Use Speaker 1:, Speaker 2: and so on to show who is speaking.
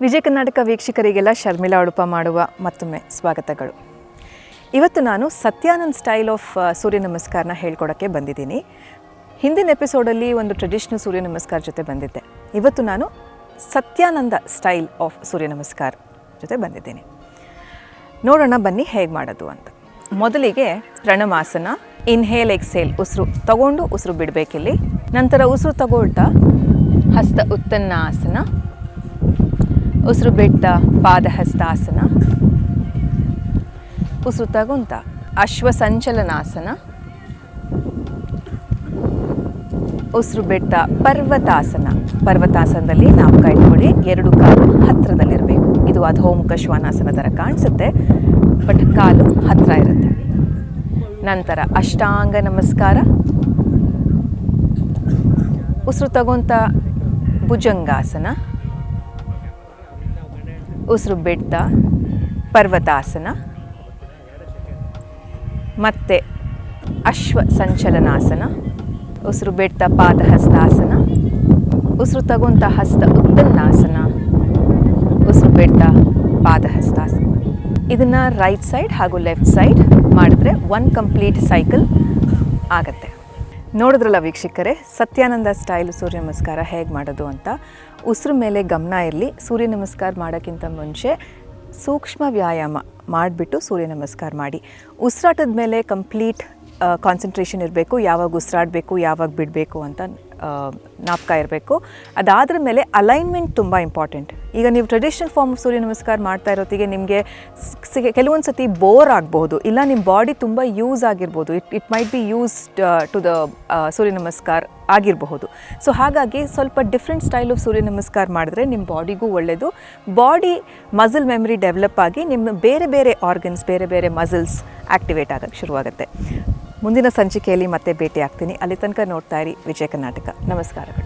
Speaker 1: ವಿಜಯ ಕರ್ನಾಟಕ ವೀಕ್ಷಕರಿಗೆಲ್ಲ ಶರ್ಮಿಳಾ ಉಡುಪ ಮಾಡುವ ಮತ್ತೊಮ್ಮೆ ಸ್ವಾಗತಗಳು. ಇವತ್ತು ನಾನು ಸತ್ಯಾನಂದ್ ಸ್ಟೈಲ್ ಆಫ್ ಸೂರ್ಯ ನಮಸ್ಕಾರನ ಹೇಳ್ಕೊಡೋಕ್ಕೆ ಬಂದಿದ್ದೀನಿ. ಹಿಂದಿನ ಎಪಿಸೋಡಲ್ಲಿ ಒಂದು ಟ್ರೆಡಿಷ್ನಲ್ ಸೂರ್ಯ ನಮಸ್ಕಾರ ಜೊತೆ ಬಂದಿದ್ದೆ. ಇವತ್ತು ನಾನು ಸತ್ಯಾನಂದ ಸ್ಟೈಲ್ ಆಫ್ ಸೂರ್ಯ ನಮಸ್ಕಾರ ಜೊತೆ ಬಂದಿದ್ದೀನಿ. ನೋಡೋಣ ಬನ್ನಿ ಹೇಗೆ ಮಾಡೋದು ಅಂತ. ಮೊದಲಿಗೆ ಪ್ರಣಮಾಸನ, ಇನ್ಹೇಲ್ ಎಕ್ಸೇಲ್, ಉಸಿರು ತಗೊಂಡು ಉಸಿರು ಬಿಡಬೇಕಿಲ್ಲಿ. ನಂತರ ಉಸಿರು ತಗೊಳ್ತಾ ಹಸ್ತ ಉತ್ತನ್ನಾಸನ, ಉಸಿರು ಬಿಡ್ತಾ ಪಾದಹಸ್ತಾಸನ, ಉಸಿರು ತಗೊಂತ ಅಶ್ವಸಂಚಲನಾಸನ, ಉಸಿರು ಬಿಡ್ತಾ ಪರ್ವತಾಸನ. ಪರ್ವತಾಸನದಲ್ಲಿ ನಾವು ಕೈ ಇಟ್ಕೊಳ್ಳಿ, ಎರಡು ಕಾಲು ಹತ್ತಿರದಲ್ಲಿರಬೇಕು. ಇದು ಅಧೋಮುಖ ಶ್ವಾನಾಸನ ಥರ ಕಾಣಿಸುತ್ತೆ, ಬಟ್ ಕಾಲು ಹತ್ತಿರ ಇರುತ್ತೆ. ನಂತರ ಅಷ್ಟಾಂಗ ನಮಸ್ಕಾರ, ಉಸಿರು ತಗೊಂತ ಭುಜಂಗಾಸನ, ಉಸಿರು ಬಿಡ್ತಾ ಪರ್ವತಾಸನ, ಮತ್ತು ಅಶ್ವ ಸಂಚಲನಾಸನ, ಉಸಿರು ಬಿಡ್ತಾ ಪಾದಹಸ್ತಾಸನ, ಉಸಿರು ತಗೊಂತ ಹಸ್ತ ಉತ್ತನ್ನಾಸನ, ಉಸಿರು ಬಿಡ್ತಾ ಪಾದಹಸ್ತಾಸನ. ಇದನ್ನು ರೈಟ್ ಸೈಡ್ ಹಾಗೂ ಲೆಫ್ಟ್ ಸೈಡ್ ಮಾಡಿದ್ರೆ ಒನ್ ಕಂಪ್ಲೀಟ್ ಸೈಕಲ್ ಆಗುತ್ತೆ. ನೋಡಿದ್ರಲ್ಲ ವೀಕ್ಷಕರೇ, ಸತ್ಯಾನಂದ ಸ್ಟೈಲ್ ಸೂರ್ಯ ನಮಸ್ಕಾರ ಹೇಗೆ ಮಾಡೋದು ಅಂತ. ಉಸಿರು ಮೇಲೆ ಗಮನ ಇರಲಿ. ಸೂರ್ಯ ನಮಸ್ಕಾರ ಮಾಡೋಕ್ಕಿಂತ ಮುಂಚೆ ಸೂಕ್ಷ್ಮ ವ್ಯಾಯಾಮ ಮಾಡಿಬಿಟ್ಟು ಸೂರ್ಯ ನಮಸ್ಕಾರ ಮಾಡಿ. ಉಸಿರಾಟದ ಮೇಲೆ ಕಂಪ್ಲೀಟ್ ಕಾನ್ಸಂಟ್ರೇಷನ್ ಇರಬೇಕು. ಯಾವಾಗ ಉಸಿರಾಡಬೇಕು, ಯಾವಾಗ ಬಿಡಬೇಕು ಅಂತ ಜ್ಞಾಪಕ ಇರಬೇಕು. ಅದಾದ್ರ ಮೇಲೆ ಅಲೈನ್ಮೆಂಟ್ ತುಂಬ ಇಂಪಾರ್ಟೆಂಟ್. ಈಗ ನೀವು ಟ್ರೆಡಿಷ್ನಲ್ ಫಾರ್ಮ್ ಆಫ್ ಸೂರ್ಯ ನಮಸ್ಕಾರ ಮಾಡ್ತಾ ಇರೋತ್ತಿಗೆ ನಿಮಗೆ ಕೆಲವೊಂದು ಸತಿ ಬೋರ್ ಆಗಬಹುದು, ಇಲ್ಲ ನಿಮ್ಮ ಬಾಡಿ ತುಂಬ ಯೂಸ್ ಆಗಿರ್ಬೋದು. It might be used to the Surya Namaskar ಆಗಿರಬಹುದು. ಸೊ ಹಾಗಾಗಿ ಸ್ವಲ್ಪ ಡಿಫ್ರೆಂಟ್ ಸ್ಟೈಲ್ ಆಫ್ ಸೂರ್ಯ ನಮಸ್ಕಾರ ಮಾಡಿದ್ರೆ ನಿಮ್ಮ ಬಾಡಿಗೂ ಒಳ್ಳೆಯದು. ಬಾಡಿ ಮಸಲ್ ಮೆಮರಿ ಡೆವಲಪ್ ಆಗಿ ನಿಮ್ಮ ಬೇರೆ ಬೇರೆ ಆರ್ಗನ್ಸ್, ಬೇರೆ ಬೇರೆ ಮಸಲ್ಸ್ ಆ್ಯಕ್ಟಿವೇಟ್ ಆಗೋಕ್ಕೆ ಶುರುವಾಗುತ್ತೆ. ಮುಂದಿನ ಸಂಚಿಕೆಯಲ್ಲಿ ಮತ್ತೆ ಭೇಟಿ ಆಗ್ತೀನಿ. ಅಲ್ಲಿ ತನಕ ನೋಡ್ತಾ ಇರಿ ವಿಜಯ ಕರ್ನಾಟಕ. ನಮಸ್ಕಾರಗಳು.